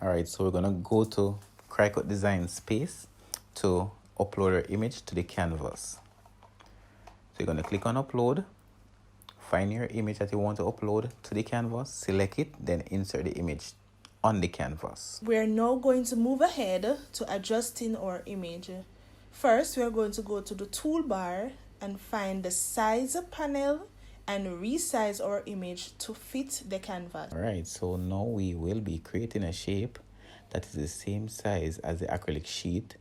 Alright, so we're gonna go to Cricut Design Space to upload our image to the canvas. So you're gonna click on upload, find your image that you want to upload to the canvas, select it, then insert the image on the canvas. We're now going to move ahead to adjusting our image. First, we're going to go to the toolbar and find the size panel and resize our image to fit the canvas. Alright, so now we will be creating a shape that is the same size as the acrylic sheet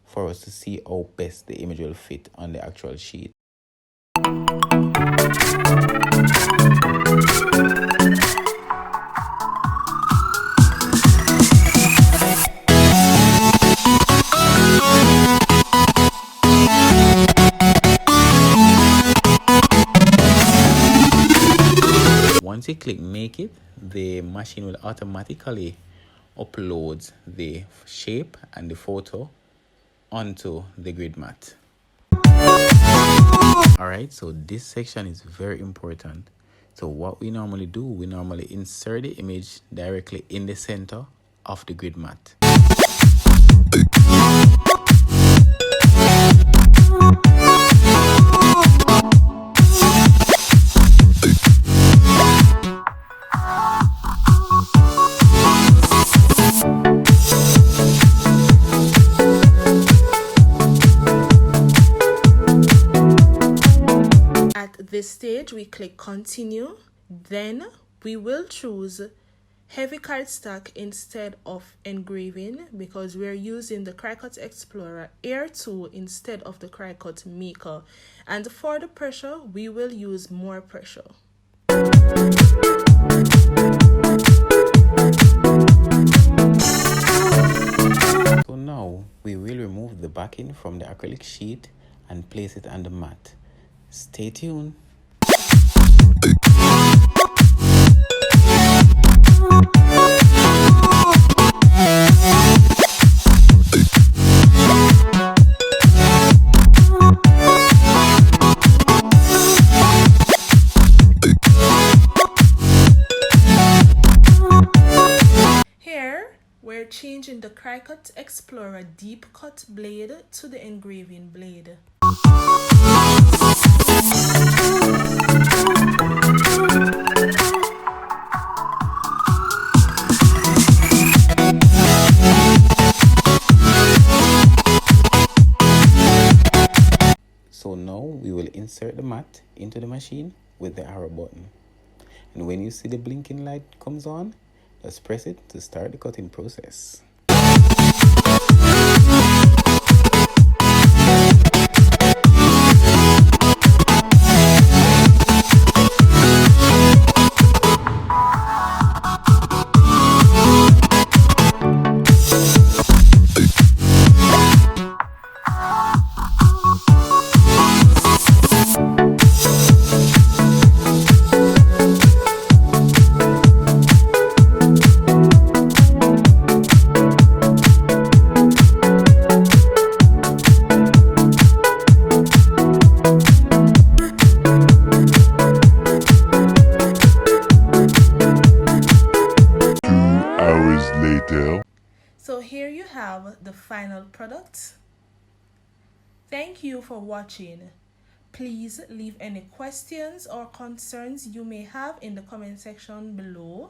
for us to see how best the image will fit on the actual sheet. Once you click make it, the machine will automatically upload the shape and the photo onto the grid mat. Alright, so this section is very important. So what we normally do, we normally insert the image directly in the center of the grid mat. This stage we click continue, then we will choose heavy cardstock instead of engraving because we're using the Cricut Explorer Air tool instead of the Cricut Maker, and for the pressure we will use more pressure. So now we will remove the backing from the acrylic sheet and place it on the mat. Stay tuned. Here we're changing the Cricut Explorer deep cut blade to the engraving blade. So now we will insert the mat into the machine with the arrow button. And when you see the blinking light comes on, just press it to start the cutting process. So here you have the final product. Thank you for watching. Please leave any questions or concerns you may have in the comment section below.